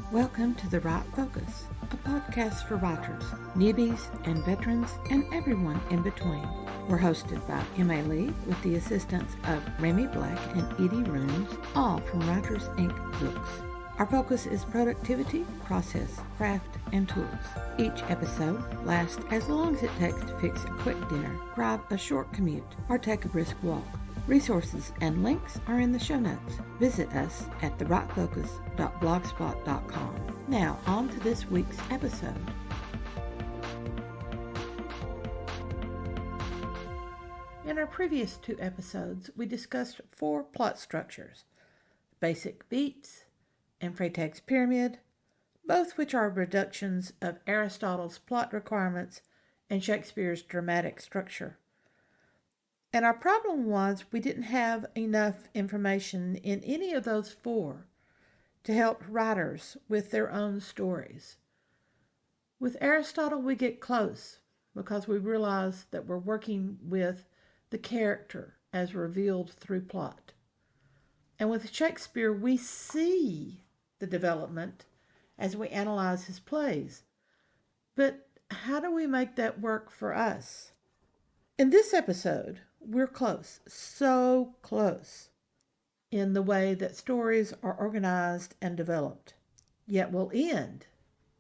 Welcome to The Right Focus, a podcast for writers, newbies, and veterans, and everyone in between. We're hosted by M.A. Lee with the assistance of Remy Black and Edie Rooms, all from Writers Inc. Books. Our focus is productivity, process, craft, and tools. Each episode lasts as long as it takes to fix a quick dinner, drive a short commute, or take a brisk walk. Resources and links are in the show notes. Visit us at therightfocus.blogspot.com. Now, on to this week's episode. In our previous two episodes, we discussed 4 plot structures: basic beats and Freytag's pyramid, both which are reductions of Aristotle's plot requirements and Shakespeare's dramatic structure. And our problem was we didn't have enough information in any of those 4 to help writers with their own stories. With Aristotle, we get close because we realize that we're working with the character as revealed through plot. And with Shakespeare, we see the development as we analyze his plays. But how do we make that work for us? In this episode, we're close, so close, in the way that stories are organized and developed. Yet we'll end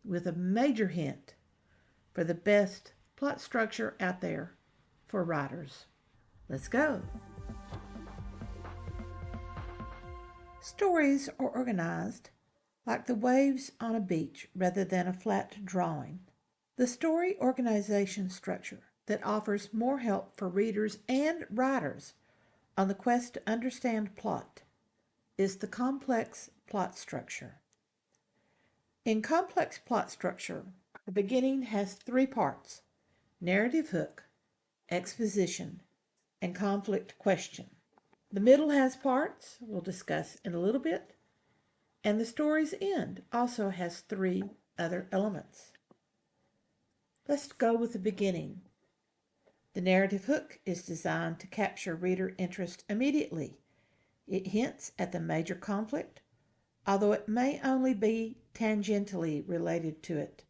with a major hint for the best plot structure out there for writers. Let's go. Stories are organized like the waves on a beach rather than a flat drawing. The story organization structure that offers more help for readers and writers on the quest to understand plot is the complex plot structure. In complex plot structure, the beginning has 3 parts: narrative hook, exposition, and conflict question. The middle has parts we'll discuss in a little bit, and the story's end also has 3 other elements. Let's go with the beginning. The narrative hook is designed to capture reader interest immediately. It hints at the major conflict, although it may only be tangentially related to it.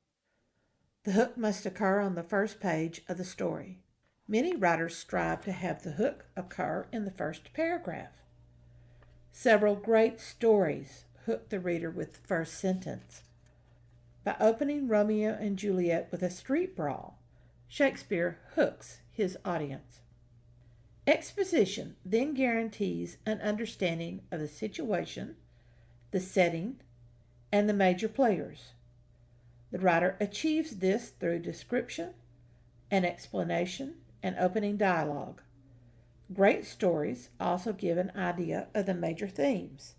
The hook must occur on the first page of the story. Many writers strive to have the hook occur in the first paragraph. Several great stories hook the reader with the first sentence. By opening Romeo and Juliet with a street brawl, Shakespeare hooks his audience. Exposition then guarantees an understanding of the situation, the setting, and the major players. The writer achieves this through description, an explanation, and opening dialogue. Great stories also give an idea of the major themes.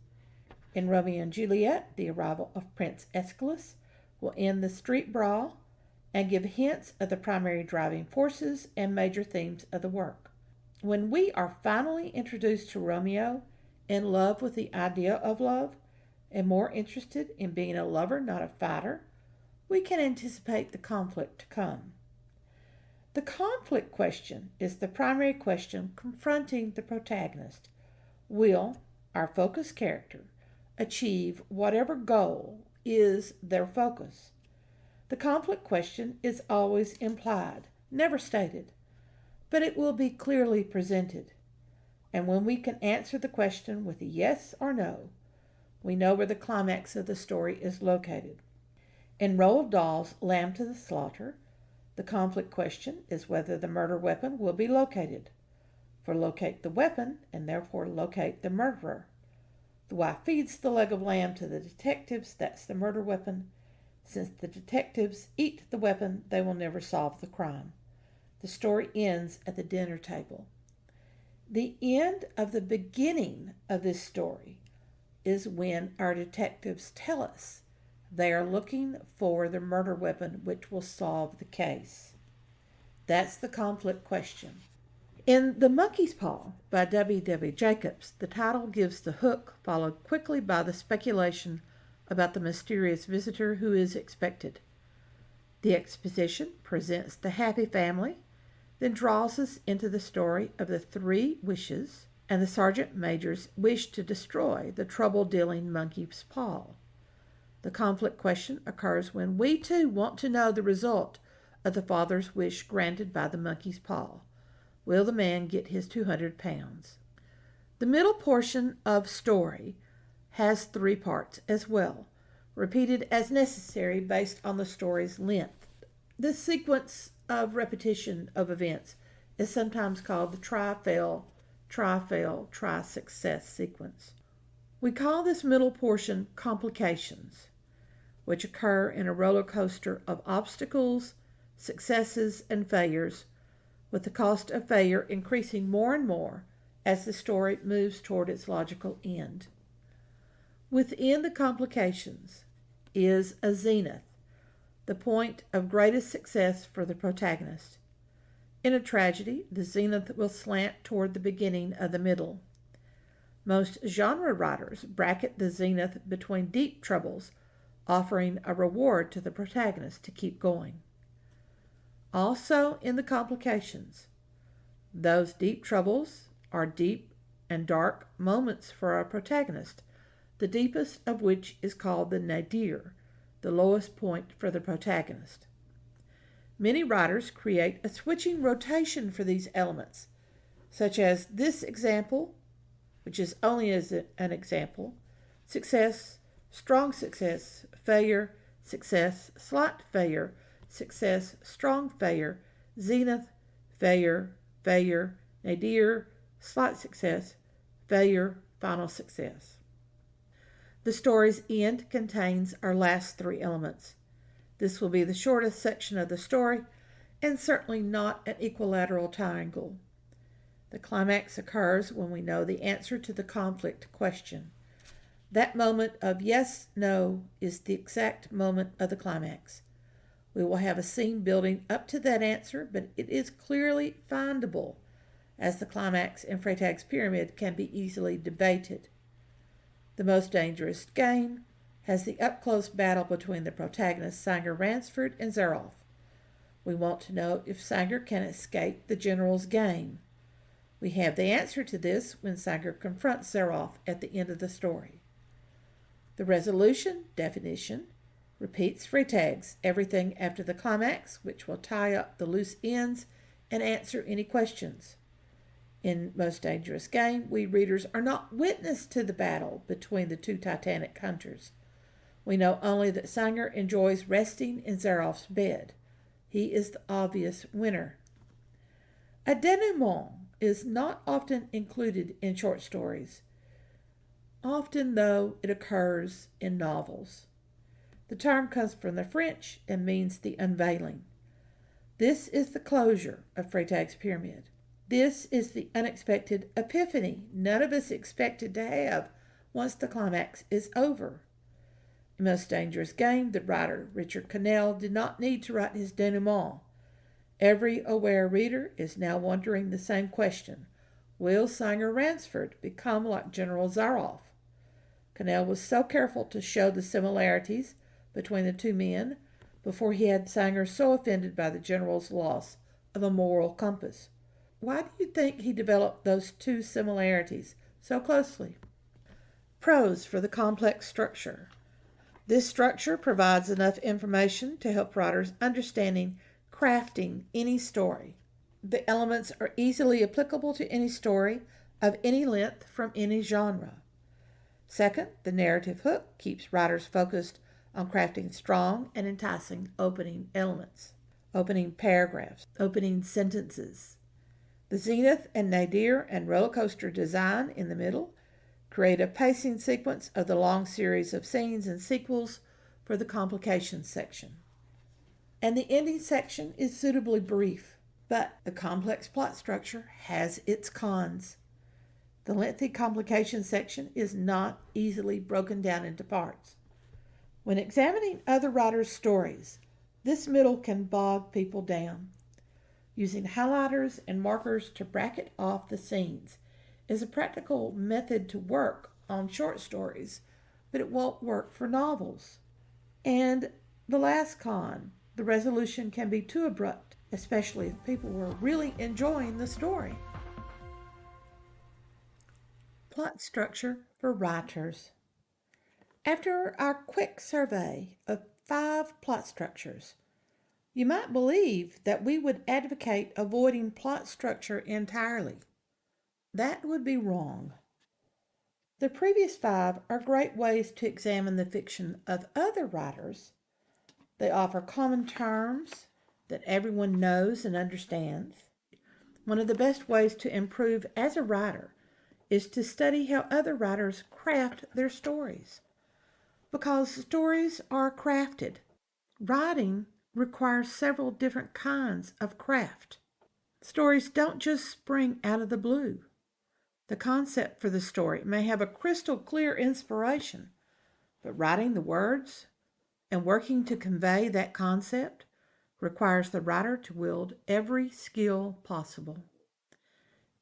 In Romeo and Juliet, the arrival of Prince Aeschylus will end the street brawl and give hints of the primary driving forces and major themes of the work. When we are finally introduced to Romeo, in love with the idea of love, and more interested in being a lover, not a fighter, we can anticipate the conflict to come. The conflict question is the primary question confronting the protagonist. Will our focus character achieve whatever goal is their focus? The conflict question is always implied, never stated, but it will be clearly presented. And when we can answer the question with a yes or no, we know where the climax of the story is located. In Roald Dahl's Lamb to the Slaughter, the conflict question is whether the murder weapon will be located. For locate the weapon, and therefore locate the murderer. The wife feeds the leg of lamb to the detectives, that's the murder weapon. Since the detectives eat the weapon, they will never solve the crime. The story ends at the dinner table. The end of the beginning of this story is when our detectives tell us they are looking for the murder weapon which will solve the case. That's the conflict question. In The Monkey's Paw by W.W. Jacobs, the title gives the hook, followed quickly by the speculation about the mysterious visitor who is expected. The exposition presents the happy family, then draws us into the story of the 3 wishes and the sergeant major's wish to destroy the trouble-dealing monkey's paw. The conflict question occurs when we too want to know the result of the father's wish granted by the monkey's paw. Will the man get his 200 pounds? The middle portion of story has 3 parts as well, repeated as necessary based on the story's length. This sequence of repetition of events is sometimes called the try-fail, try-success sequence. We call this middle portion complications, which occur in a roller coaster of obstacles, successes, and failures, with the cost of failure increasing more and more as the story moves toward its logical end. Within the complications is a zenith, the point of greatest success for the protagonist. In a tragedy, the zenith will slant toward the beginning of the middle. Most genre writers bracket the zenith between deep troubles, offering a reward to the protagonist to keep going. Also in the complications, those deep troubles are deep and dark moments for our protagonist, the deepest of which is called the nadir, the lowest point for the protagonist. Many writers create a switching rotation for these elements, such as this example, which is only as an example: success, strong success, failure, success, slight failure, success, strong failure, zenith, failure, failure, nadir, slight success, failure, final success. The story's end contains our last 3 elements. This will be the shortest section of the story, and certainly not an equilateral triangle. The climax occurs when we know the answer to the conflict question. That moment of yes, no is the exact moment of the climax. We will have a scene building up to that answer, but it is clearly findable, as the climax in Freytag's pyramid can be easily debated. The Most Dangerous Game has the up-close battle between the protagonists Sanger Ransford and Zaroff. We want to know if Sanger can escape the general's game. We have the answer to this when Sanger confronts Zaroff at the end of the story. The resolution definition repeats Freytag's everything after the climax, which will tie up the loose ends and answer any questions. In Most Dangerous Game, we readers are not witness to the battle between the 2 titanic hunters. We know only that Sanger enjoys resting in Zaroff's bed. He is the obvious winner. A denouement is not often included in short stories. Often, though, it occurs in novels. The term comes from the French and means the unveiling. This is the closure of Freytag's pyramid. This is the unexpected epiphany none of us expected to have once the climax is over. In Most Dangerous Game, the writer Richard Cannell did not need to write his denouement. Every aware reader is now wondering the same question: will Sanger Ransford become like General Zaroff? Cannell was so careful to show the similarities between the 2 men before he had Sanger so offended by the general's loss of a moral compass. Why do you think he developed those 2 similarities so closely? Pros for the complex structure. This structure provides enough information to help writers understanding crafting any story. The elements are easily applicable to any story of any length from any genre. Second, the narrative hook keeps writers focused on crafting strong and enticing opening elements, opening paragraphs, opening sentences. The zenith and nadir and roller coaster design in the middle create a pacing sequence of the long series of scenes and sequels for the complications section. And the ending section is suitably brief, but the complex plot structure has its cons. The lengthy complications section is not easily broken down into parts. When examining other writers' stories, this middle can bog people down. Using highlighters and markers to bracket off the scenes is a practical method to work on short stories, but it won't work for novels. And the last con, the resolution can be too abrupt, especially if people were really enjoying the story. Plot structure for writers. After our quick survey of 5 plot structures, you might believe that we would advocate avoiding plot structure entirely. That would be wrong. The previous 5 are great ways to examine the fiction of other writers. They offer common terms that everyone knows and understands. One of the best ways to improve as a writer is to study how other writers craft their stories. Because stories are crafted. Writing requires several different kinds of craft. Stories don't just spring out of the blue. The concept for the story may have a crystal clear inspiration, but writing the words and working to convey that concept requires the writer to wield every skill possible.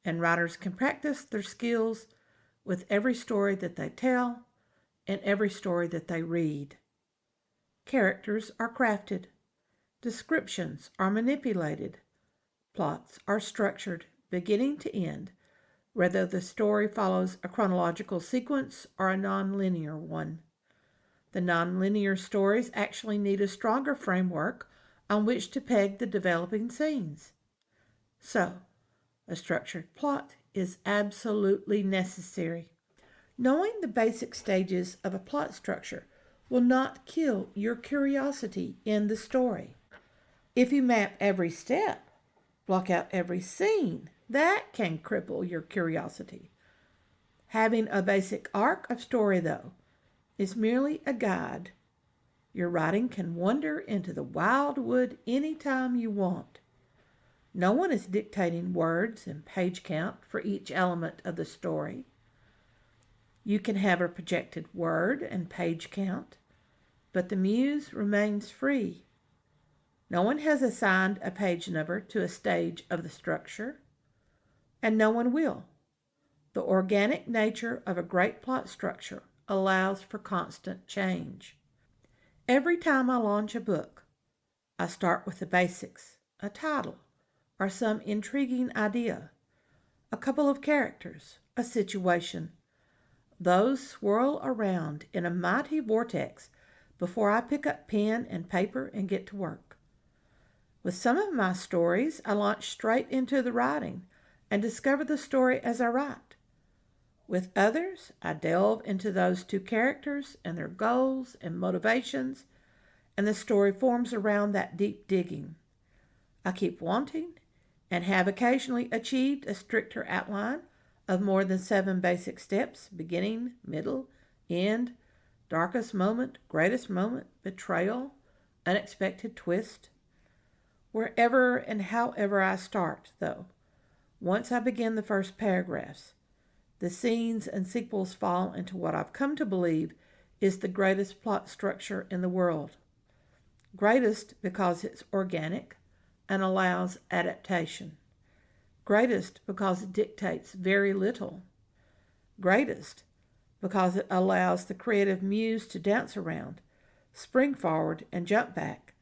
And writers can practice their skills with every story that they tell and every story that they read. Characters are crafted. Descriptions are manipulated. Plots are structured, beginning to end, whether the story follows a chronological sequence or a nonlinear one. The nonlinear stories actually need a stronger framework on which to peg the developing scenes. So, a structured plot is absolutely necessary. Knowing the basic stages of a plot structure will not kill your curiosity in the story. If you map every step, block out every scene, that can cripple your curiosity. Having a basic arc of story, though, is merely a guide. Your writing can wander into the wildwood anytime you want. No one is dictating words and page count for each element of the story. You can have a projected word and page count, but the muse remains free. No one has assigned a page number to a stage of the structure, and no one will. The organic nature of a great plot structure allows for constant change. Every time I launch a book, I start with the basics, a title, or some intriguing idea, a couple of characters, a situation. Those swirl around in a mighty vortex before I pick up pen and paper and get to work. With some of my stories, I launch straight into the writing and discover the story as I write. With others, I delve into those two characters and their goals and motivations, and the story forms around that deep digging. I keep wanting and have occasionally achieved a stricter outline of more than 7 basic steps: beginning, middle, end, darkest moment, greatest moment, betrayal, unexpected twist. Wherever and however I start, though, once I begin the first paragraphs, the scenes and sequels fall into what I've come to believe is the greatest plot structure in the world. Greatest because it's organic and allows adaptation. Greatest because it dictates very little. Greatest because it allows the creative muse to dance around, spring forward and jump back,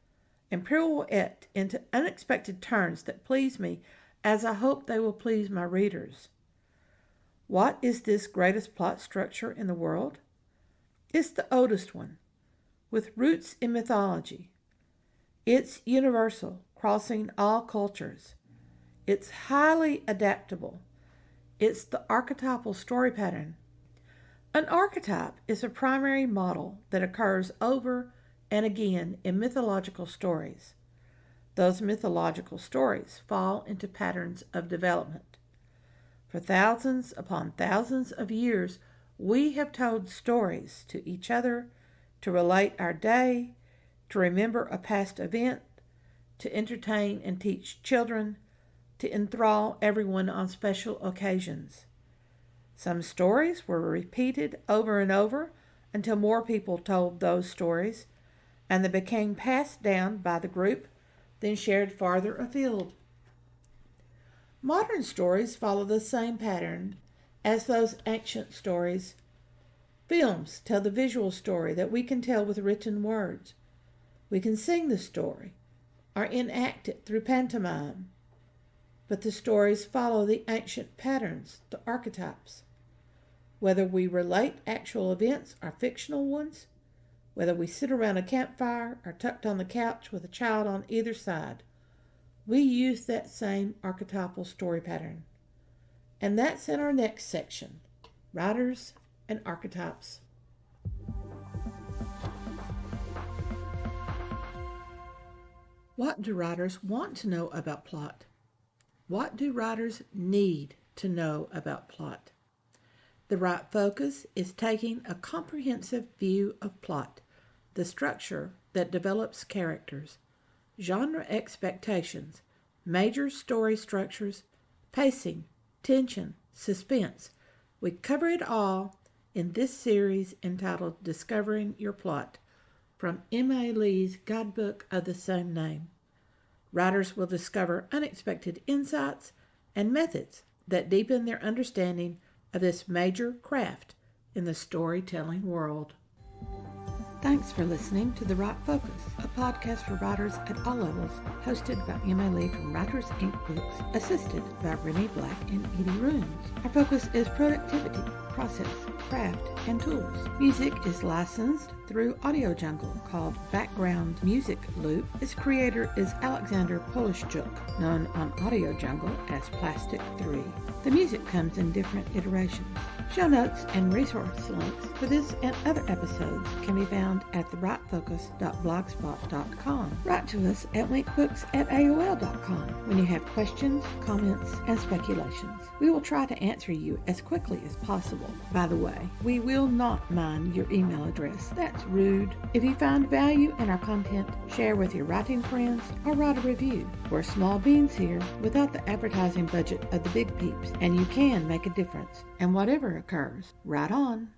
and pirouette into unexpected turns that please me as I hope they will please my readers. What is this greatest plot structure in the world? It's the oldest one, with roots in mythology. It's universal, crossing all cultures. It's highly adaptable. It's the archetypal story pattern. An archetype is a primary model that occurs over and again in mythological stories. Those mythological stories fall into patterns of development. For thousands upon thousands of years, we have told stories to each other, to relate our day, to remember a past event, to entertain and teach children, to enthrall everyone on special occasions. Some stories were repeated over and over until more people told those stories, and they became passed down by the group, then shared farther afield. Modern stories follow the same pattern as those ancient stories. Films tell the visual story that we can tell with written words. We can sing the story or enact it through pantomime. But the stories follow the ancient patterns, the archetypes. Whether we relate actual events or fictional ones, whether we sit around a campfire or tucked on the couch with a child on either side, we use that same archetypal story pattern. And that's in our next section, Writers and Archetypes. What do writers want to know about plot? What do writers need to know about plot? The right focus is taking a comprehensive view of plot, the structure that develops characters, genre expectations, major story structures, pacing, tension, suspense. We cover it all in this series entitled Discovering Your Plot, from M.A. Lee's guidebook of the same name. Writers will discover unexpected insights and methods that deepen their understanding of this major craft in the storytelling world. Thanks for listening to The Right Focus, a podcast for writers at all levels, hosted by Emma Lee from Writers Inc. Books, assisted by Renee Black and Edie Runes. Our focus is productivity, process, craft, and tools. Music is licensed through Audio Jungle, called Background Music Loop. Its creator is Alexander Polishchuk, known on Audio Jungle as Plastic 3. The music comes in different iterations. Show notes and resource links for this and other episodes can be found at therightfocus.blogspot.com. Write to us at winkbooks@aol.com when you have questions, comments, and speculations. We will try to answer you as quickly as possible. By the way, we will not mind your email address. That's rude. If you find value in our content, share with your writing friends or write a review. We're small beans here without the advertising budget of the big peeps, and you can make a difference. And whatever occurs, write on.